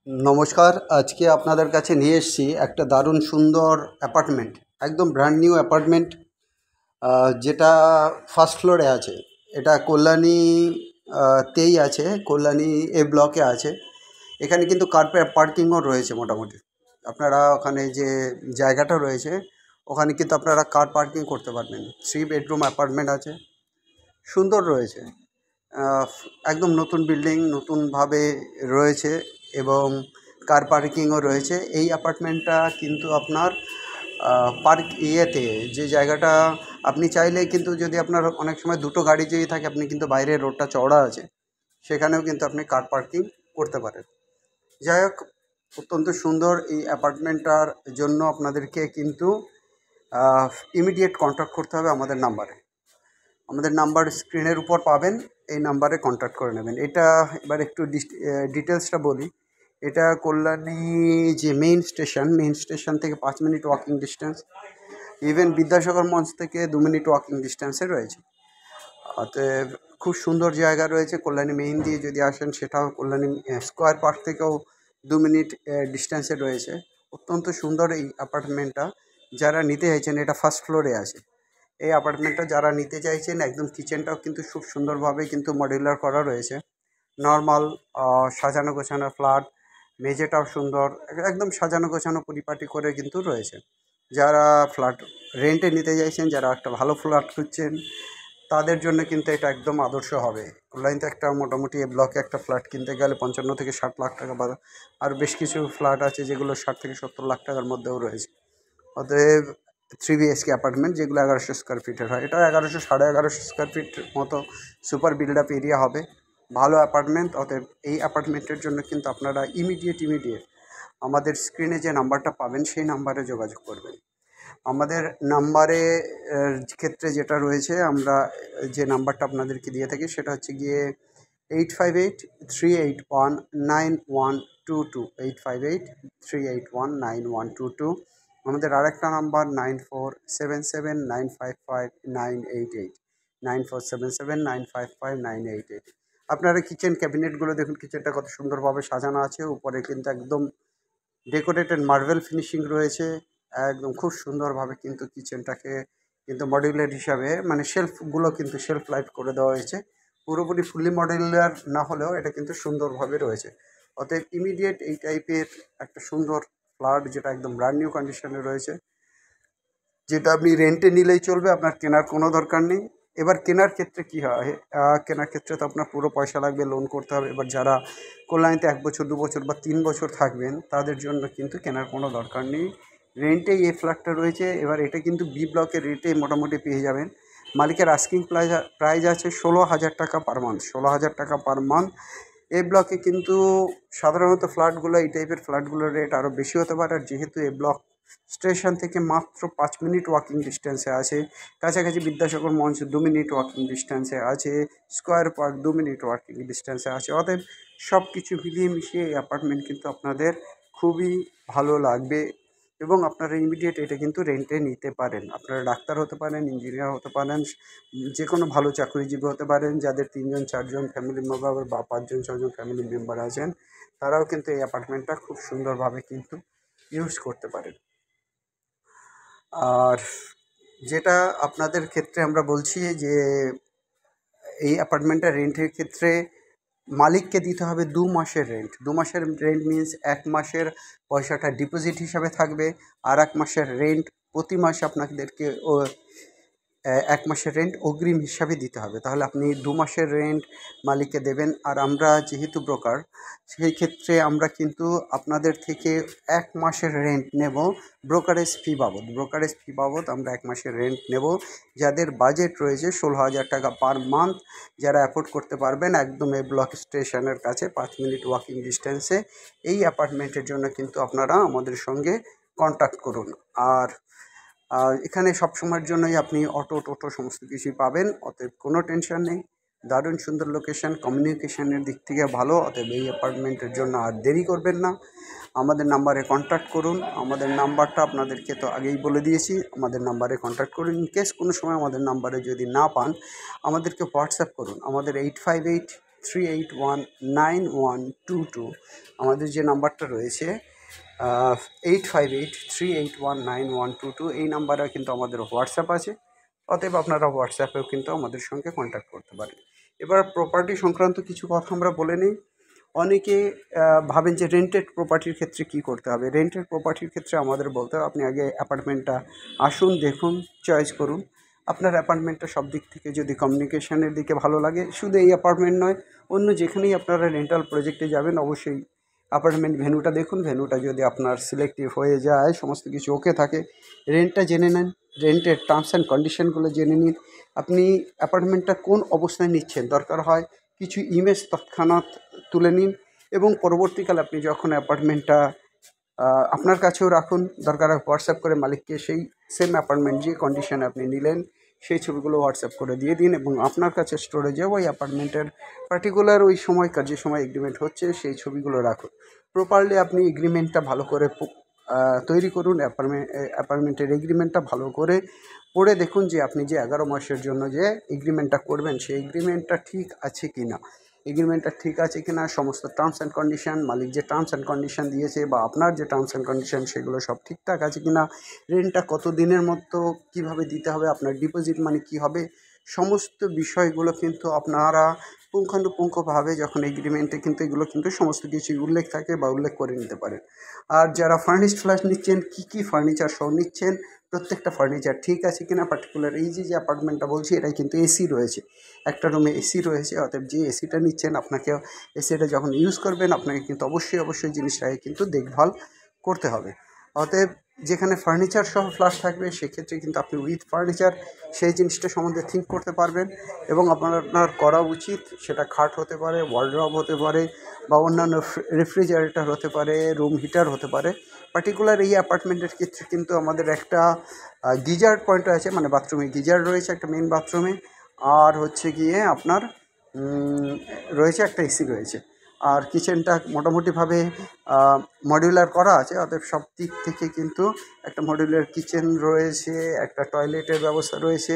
নমস্কার। আজকে আপনাদের কাছে নিয়ে এসেছি একটা দারুণ সুন্দর অ্যাপার্টমেন্ট, একদম ব্র্যান্ড নিউ অ্যাপার্টমেন্ট, যেটা ফার্স্ট ফ্লোরে আছে। এটা কল্যাণী তেই আছে, কল্যাণী এ ব্লকে আছে। এখানে কিন্তু কার পার্কিংও রয়েছে মোটামুটি। আপনারা ওখানে যে জায়গাটা রয়েছে ওখানে কিন্তু আপনারা কার পার্কিং করতে পারবেন। 3 বেডরুম অ্যাপার্টমেন্ট আছে, সুন্দর রয়েছে। আহ, একদম নতুন বিল্ডিং, নতুনভাবে রয়েছে এবং কার পার্কিংও রয়েছে। এই অ্যাপার্টমেন্টটা কিন্তু আপনার পার্ক ইয়েতে, যে জায়গাটা আপনি চাইলে কিন্তু, যদি আপনার অনেক সময় দুটো গাড়ি যদি থাকে, আপনি কিন্তু বাইরে রোডটা চওড়া আছে, সেখানেও কিন্তু আপনি কার পার্কিং করতে পারেন। যাই হোক, অত্যন্ত সুন্দর এই অ্যাপার্টমেন্টটার জন্য আপনাদেরকে কিন্তু ইমিডিয়েট কন্ট্যাক্ট করতে হবে আমাদের নাম্বারে। আমাদের নাম্বার স্ক্রিনের উপর পাবেন, এই নাম্বারে কন্ট্যাক্ট করে নেবেন। এটা এবার একটু ডিটেলসটা বলি। এটা কল্যাণী যে মেইন স্টেশন থেকে 5 minute walking distance. Even Vidyasagar মঞ্চ থেকে 2 মিনিট ওয়াকিং ডিস্টেন্সে রয়েছে। অতএব খুব সুন্দর জায়গা রয়েছে। কল্যাণী মেইন দিয়ে যদি আসেন, সেটাও কল্যাণী স্কোয়ার পার্ক থেকেও 2 মিনিট ডিস্টেন্সে রয়েছে। অত্যন্ত সুন্দর এই অ্যাপার্টমেন্টটা। যারা নিতে চাইছেন, এটা ফার্স্ট ফ্লোরে আছে। এই অ্যাপার্টমেন্টটা যারা নিতে চাইছেন, একদম কিচেনটাও কিন্তু খুব সুন্দরভাবে কিন্তু মডিউলার করা রয়েছে। নর্মাল সাজানো গোছানো ফ্ল্যাট, মেঝেটাও সুন্দর, একদম সাজানো গোছানো পরিপাটি করে কিন্তু রয়েছে। যারা ফ্ল্যাট রেন্টে নিতে চাইছেন, যারা একটা ভালো ফ্ল্যাট খুঁজছেন, তাদের জন্য কিন্তু এটা একদম আদর্শ হবে। কল্যাণীতে একটা মোটামুটি এ ব্লকে একটা ফ্ল্যাট কিনতে গেলে 55 থেকে 60 লাখ টাকা, বা আর বেশ কিছু ফ্ল্যাট আছে যেগুলো 60 থেকে 70 লাখ টাকার মধ্যেও রয়েছে। অতএব 3 BHK অ্যাপার্টমেন্ট, যেগুলো 1100 স্কোয়ার ফিটের হয়, এটা 1100 1150 স্কোয়ার ফিট মতো সুপার বিল্ড আপ এরিয়া হবে, ভালো অ্যাপার্টমেন্ট। অতএব এই অ্যাপার্টমেন্টের জন্য কিন্তু আপনারা ইমিডিয়েট আমাদের স্ক্রিনে যে নাম্বারটা পাবেন, সেই নাম্বারে যোগাযোগ করবেন। আমাদের নাম্বারে ক্ষেত্রে যেটা রয়েছে, আমরা যে নাম্বারটা আপনাদেরকে দিয়ে থাকি, সেটা হচ্ছে গিয়ে 8583819122, 8583819122। আমাদের আরেকটা নাম্বার 9477955988, 9477955988। আপনারা কিচেন ক্যাবিনেটগুলো দেখুন, কিচেনটা কত সুন্দরভাবে সাজানো আছে। উপরে কিন্তু একদম ডেকোরেটেড মার্বেল ফিনিশিং রয়েছে। একদম খুব সুন্দরভাবে কিন্তু কিচেনটাকে কিন্তু মডিউলার হিসাবে, মানে শেলফগুলো কিন্তু শেলফ লাইট করে দেওয়া হয়েছে। পুরোপুরি ফুললি মডিউলার না হলেও এটা কিন্তু সুন্দরভাবে রয়েছে। অতএব ইমিডিয়েট এই টাইপের একটা সুন্দর ফ্ল্যাট, যেটা একদম ব্র্যান্ড নিউ কন্ডিশনে রয়েছে, যেটা আপনি রেন্টে নিলেই চলবে, আপনার কেনার কোনো দরকার নেই। এবার কেনার ক্ষেত্রে কী হয়, কেনার ক্ষেত্রে তো আপনার পুরো পয়সা লাগবে, লোন করতে হবে। এবার যারা কল্যাণীতে 1 বছর 2 বছর বা 3 বছর থাকবেন, তাদের জন্য কিন্তু কেনার কোনো দরকার নেই। রেন্টেই এই ফ্ল্যাটটা রয়েছে। এবার এটা কিন্তু বি ব্লকের রেটে মোটামুটি পেয়ে যাবেন। মালিকের আস্কিং প্রাইস আছে 16,000 টাকা পার মান্থ, 16,000 টাকা পার মান্থ। এ ব্লকে কিন্তু সাধারণত ফ্ল্যাটগুলো, এই টাইপের ফ্ল্যাটগুলোর রেট আরও বেশি হতে পারে। আর যেহেতু এ ব্লক স্টেশন থেকে মাত্র 5 মিনিট ওয়াকিং ডিস্টেন্সে আছে, কাছাকাছি বিদ্যাসাগর মঞ্চ 2 মিনিট ওয়াকিং ডিস্টেন্সে আছে, স্কোয়ার পার্ক 2 মিনিট ওয়াকিং ডিস্টেন্সে আছে। অতএব সব কিছু মিলিয়ে মিশিয়ে এই অ্যাপার্টমেন্ট কিন্তু আপনাদের খুবই ভালো লাগবে এবং আপনারা ইমিডিয়েট এটা কিন্তু রেন্টে নিতে পারেন। আপনারা ডাক্তার হতে পারেন, ইঞ্জিনিয়ার হতে পারেন, যে কোনো ভালো চাকরিজীবী হতে পারেন। যাদের 3জন 4জন ফ্যামিলি মেম্বার বা 5জন 6জন ফ্যামিলি মেম্বার আছেন, তারাও কিন্তু এই অ্যাপার্টমেন্টটা খুব সুন্দরভাবে কিন্তু ইউজ করতে পারেন। আর যেটা আপনাদের ক্ষেত্রে আমরা বলছি, যে এই অ্যাপার্টমেন্টটা রেন্টের ক্ষেত্রে মালিককে দিতে হবে 2 মাসের রেন্ট। 2 মাসের রেন্ট মিনস 1 মাসের পয়সাটা ডিপোজিট হিসাবে থাকবে, আর 1 মাসের রেন্ট প্রতি মাসে আপনাদেরকে 1 মাসের রেন্ট অগ্রিম হিসাবে দিতে হবে। তাহলে আপনি 2 মাসের রেন্ট মালিককে দেবেন। আর আমরা যেহেতু ব্রোকার, সেই ক্ষেত্রে আমরা কিন্তু আপনাদের থেকে 1 মাসের রেন্ট নেব ব্রোকারেজ ফি বাবদ আমরা 1 মাসের রেন্ট নেব। যাদের বাজেট রয়েছে 16,000 টাকা পার মান্থ, যারা অ্যাফোর্ড করতে পারবেন, একদম এই ব্লক স্টেশনের কাছে 5 মিনিট ওয়াকিং ডিস্টেন্সে এই অ্যাপার্টমেন্টের জন্য কিন্তু আপনারা আমাদের সঙ্গে কন্ট্যাক্ট করুন। আর এখানে সবসময়ের জন্যই আপনি অটো টোটো সমস্ত কিছুই পাবেন। অতএব কোনো টেনশন নেই। দারুণ সুন্দর লোকেশন, কমিউনিকেশনের দিক থেকে ভালো। অতএব এই অ্যাপার্টমেন্টের জন্য আর দেরি করবেন না, আমাদের নাম্বারে কন্ট্যাক্ট করুন। আমাদের নাম্বারটা আপনাদেরকে তো আগেই বলে দিয়েছি, আমাদের নাম্বারে কন্ট্যাক্ট করুন। ইনকেস কোনো সময় আমাদের নাম্বারে যদি না পান, আমাদেরকে হোয়াটসঅ্যাপ করুন। আমাদের 858819122 আমাদের যে নাম্বারটা রয়েছে 85838192122 এই নাম্বারে কিন্তু আমাদের হোয়াটসঅ্যাপ আছে। অতএব আপনারা হোয়াটসঅ্যাপেও কিন্তু আমাদের সঙ্গে কন্ট্যাক্ট করতে পারেন। এবার প্রপার্টি সংক্রান্ত কিছু কথা আমরা বলে নিই। অনেকে ভাবেন যে রেন্টেড প্রপার্টির ক্ষেত্রে কী করতে হবে। রেন্টেড প্রপার্টির ক্ষেত্রে আমাদের বলতে হবে আপনি আগে অ্যাপার্টমেন্টটা আসুন, দেখুন, চয়েস করুন। আপনার অ্যাপার্টমেন্টটা সব দিক থেকে যদি কমিউনিকেশনের দিকে ভালো লাগে, শুধু এই অ্যাপার্টমেন্ট নয়, অন্য যেখানেই আপনারা রেন্টাল প্রজেক্টে যাবেন অবশ্যই অ্যাপার্টমেন্ট ভেন্যুটা দেখুন। ভেন্যুটা যদি আপনার সিলেক্টিভ হয়ে যায়, সমস্ত কিছু ওকে থাকে, রেন্টটা জেনে নেন, রেন্টের টার্মস অ্যান্ড কন্ডিশনগুলো জেনে নিন। আপনি অ্যাপার্টমেন্টটা কোন অবস্থায় নিচ্ছেন, দরকার হয় কিছু ইমেজ তৎক্ষণাৎ তুলে নিন এবং পরবর্তীকালে আপনি যখন অ্যাপার্টমেন্টটা আপনার কাছেও রাখুন, দরকার হয় হোয়াটসঅ্যাপ করে মালিককে সেই সেম অ্যাপার্টমেন্ট যে কন্ডিশনে আপনি নিলেন সেই ছবিগুলো হোয়াটসঅ্যাপ করে দিয়ে দিন এবং আপনার কাছে স্টোরেজে ওই অ্যাপার্টমেন্টের পার্টিকুলার ওই সময়কার যে সময় এগ্রিমেন্ট হচ্ছে সেই ছবিগুলো রাখুন। প্রপারলি আপনি এগ্রিমেন্টটা ভালো করে তৈরি করুন। অ্যাপার্টমেন্টের এগ্রিমেন্টটা ভালো করে পড়ে দেখুন যে আপনি যে 11 মাসের জন্য যে এগ্রিমেন্টটা করবেন সেই এগ্রিমেন্টটা ঠিক আছে কি না। এগ্রিমেন্টটা ঠিক আছে কি না, সমস্ত টার্মস অ্যান্ড কন্ডিশন, মালিক যে টার্মস অ্যান্ড কন্ডিশন দিয়েছে বা আপনার যে টার্মস অ্যান্ড কন্ডিশন সেগুলো সব ঠিকঠাক আছে কি না, রেন্টটা কত দিনের মতো কীভাবে দিতে হবে, আপনার ডিপোজিট মানে কী হবে, সমস্ত বিষয়গুলো কিন্তু আপনারা পুঙ্খানুপুঙ্খভাবে যখন এগ্রিমেন্টে কিন্তু এগুলো কিন্তু সমস্ত কিছুই উল্লেখ থাকে বা উল্লেখ করে নিতে পারেন। আর যারা ফার্নিশড ফ্ল্যাট নিচ্ছেন, কী ফার্নিচার সহ নিচ্ছেন, প্রত্যেকটা ফার্নিচার ঠিক আছে কিনা, পার্টিকুলার এই যে অ্যাপার্টমেন্টটা বলছি এটা কিন্তু এসি রয়েছে, একটা রুমে এসি রয়েছে। অতএব যে এসিটা নিচ্ছেন আপনাকে এসিটা যখন ইউজ করবেন আপনাকে কিন্তু অবশ্যই জিনিসটাকে কিন্তু দেখভাল করতে হবে। অতএব যেখানে ফার্নিচার সহ ফ্ল্যাট থাকবে সেক্ষেত্রে কিন্তু আপনি উইথ ফার্নিচার সেই জিনিসটা সম্বন্ধে থিঙ্ক করতে পারবেন এবং আপনার করা উচিত। সেটা খাট হতে পারে, ওয়ার্ডরোব হতে পারে বা অন্যান্য রেফ্রিজারেটর হতে পারে, রুম হিটার হতে পারে। পার্টিকুলার এই অ্যাপার্টমেন্টের ক্ষেত্রে কিন্তু আমাদের একটা গিজার পয়েন্ট আছে, মানে বাথরুমে গিজার রয়েছে একটা মেন বাথরুমে, আর হচ্ছে গিয়ে আপনার রয়েছে একটা এসি রয়েছে। আর কিচেনটা মোটামুটিভাবে মডিউলার করা আছে। অতএব সব দিক থেকে কিন্তু একটা মডিউলার কিচেন রয়েছে, একটা টয়লেটের ব্যবস্থা রয়েছে,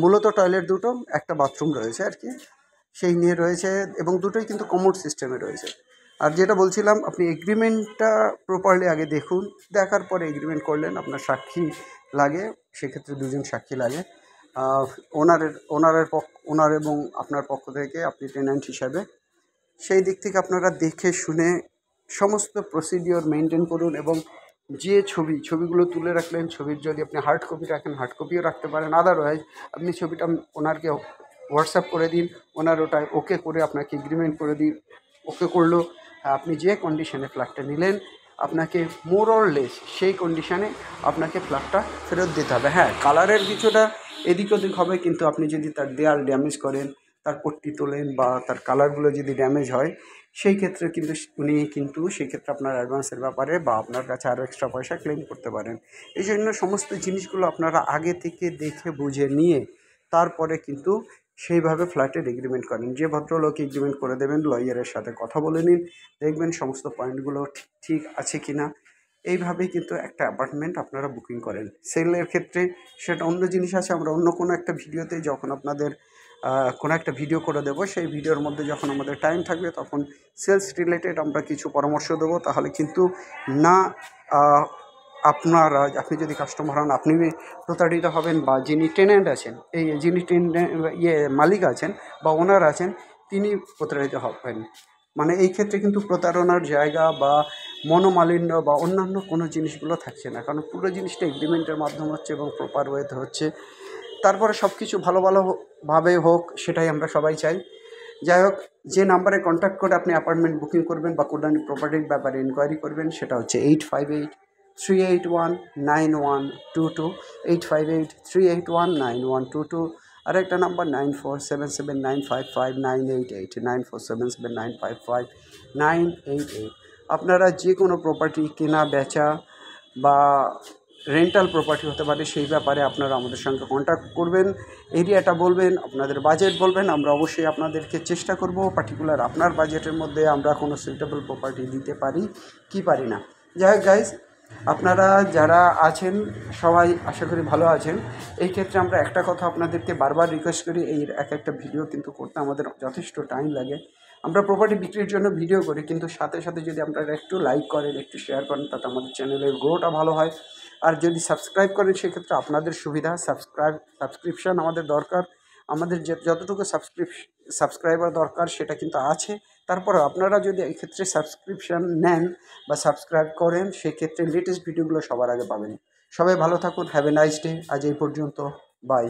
মূলত টয়লেট দুটো, একটা বাথরুম রয়েছে আর কি, সেই নিয়ে রয়েছে এবং দুটোই কিন্তু কমোড সিস্টেমে রয়েছে। আর যেটা বলছিলাম, আপনি এগ্রিমেন্টটা প্রপারলি আগে দেখুন, দেখার পরে এগ্রিমেন্ট করলেন। আপনার সাক্ষী লাগে, সেক্ষেত্রে দুজন সাক্ষী লাগে, ওনার এবং আপনার পক্ষ থেকে, আপনি টেন্যান্ট হিসাবে। সেই দিক থেকে আপনারা দেখে শুনে সমস্ত প্রসিডিওর মেনটেন করুন এবং যে ছবিগুলো তুলে রাখলেন, ছবির যদি আপনি হার্ড কপি রাখেন হার্ড কপিও রাখতে পারেন। আদারওয়াইজ আপনি ছবিটা ওনারকে হোয়াটসঅ্যাপ করে দিন, ওনার ওটা ওকে করে আপনাকে এগ্রিমেন্ট করে দিন। ওকে করলো, আপনি যে কন্ডিশনে ফ্ল্যাটটা নিলেন আপনাকে মোর অর লেস সেই কন্ডিশনে আপনাকে ফ্ল্যাটটা ফেরত দিতে হবে। হ্যাঁ, কালারের কিছুটা এদিক ওদিক হবে, কিন্তু আপনি যদি তার দেয়াল ড্যামেজ করেন, তার পট্টি তোলেন বা তার কালারগুলো যদি ড্যামেজ হয় সেই ক্ষেত্রে কিন্তু উনি কিন্তু সেই ক্ষেত্রে আপনার অ্যাডভান্সের ব্যাপারে বা আপনার কাছে আরও এক্সট্রা পয়সা ক্লেম করতে পারেন। এই জন্য সমস্ত জিনিসগুলো আপনারা আগে থেকে দেখে বুঝে নিয়ে তারপরে কিন্তু সেইভাবে ফ্ল্যাটের এগ্রিমেন্ট করেন। যে ভদ্রলোক এগ্রিমেন্ট করে দেবেন লয়ারের সাথে কথা বলে নিন, দেখবেন সমস্ত পয়েন্টগুলো ঠিক আছে কি না। এইভাবেই কিন্তু একটা অ্যাপার্টমেন্ট আপনারা বুকিং করেন। সেলের ক্ষেত্রে সেটা অন্য জিনিস আছে, আমরা অন্য কোনো একটা ভিডিওতে যখন আপনাদের কোনো একটা ভিডিও করে দেবো, সেই ভিডিওর মধ্যে যখন আমাদের টাইম থাকবে তখন সেলস রিলেটেড আমরা কিছু পরামর্শ দেবো। তাহলে কিন্তু না আপনি যদি কাস্টমার হন আপনি প্রতারিত হবেন বা যিনি টেনেন্ট আছেন, যিনি মালিক আছেন বা ওনার আছেন তিনি প্রতারিত হবেন। মানে এই ক্ষেত্রে কিন্তু প্রতারণার জায়গা বা মনোমালিন্য বা অন্যান্য কোনো জিনিসগুলো থাকছে না, কারণ পুরো জিনিসটা এগ্রিমেন্টের মাধ্যমে হচ্ছে এবং প্রপার ওয়েতে হচ্ছে। তারপরে সব কিছু ভালোভাবে হোক, সেটাই আমরা সবাই চাই। যাই হোক, যে নাম্বারে কন্ট্যাক্ট করে আপনি অ্যাপার্টমেন্ট বুকিং করবেন বা কল্যাণী প্রপার্টির ব্যাপারে ইনকোয়ারি করবেন সেটা হচ্ছে 858-381-9122, 858-381-9122। আর একটা নাম্বার 9477955988, 9477955988। আপনারা যে কোনো প্রপার্টি কেনা বেচা বা রেন্টাল প্রপার্টি হতে পারে সেই ব্যাপারে আপনারা আমাদের সঙ্গে কন্ট্যাক্ট করবেন, এরিয়াটা বলবেন, আপনাদের বাজেট বলবেন, আমরা অবশ্যই আপনাদেরকে চেষ্টা করব পার্টিকুলার আপনার বাজেটের মধ্যে আমরা কোনো সুইটেবল প্রপার্টি দিতে পারি কি পারি না। যাই হোক গাইজ, আপনারা যারা আছেন সবাই আশা করি ভালো আছেন। এই ক্ষেত্রে আমরা একটা কথা আপনাদেরকে বারবার রিকোয়েস্ট করি, এই একটা ভিডিও কিন্তু করতে আমাদের যথেষ্ট টাইম লাগে। আমরা প্রপার্টি বিক্রির জন্য ভিডিও করি, কিন্তু সাথে সাথে যদি আপনারা একটু লাইক করেন, একটু শেয়ার করেন, তাতে আমাদের চ্যানেলের গ্রোটা ভালো হয়। আর যদি সাবস্ক্রাইব করেন সেক্ষেত্রে আপনাদের সুবিধা। সাবস্ক্রিপশান আমাদের দরকার। আমাদের যতটুকু সাবস্ক্রাইবার দরকার সেটা কিন্তু আছে। তারপরেও আপনারা যদি এই ক্ষেত্রে সাবস্ক্রিপশান নেন বা সাবস্ক্রাইব করেন, সেক্ষেত্রে লেটেস্ট ভিডিওগুলো সবার আগে পাবেন। সবাই ভালো থাকুন। Have a nice day. আজ এই পর্যন্ত। বাই।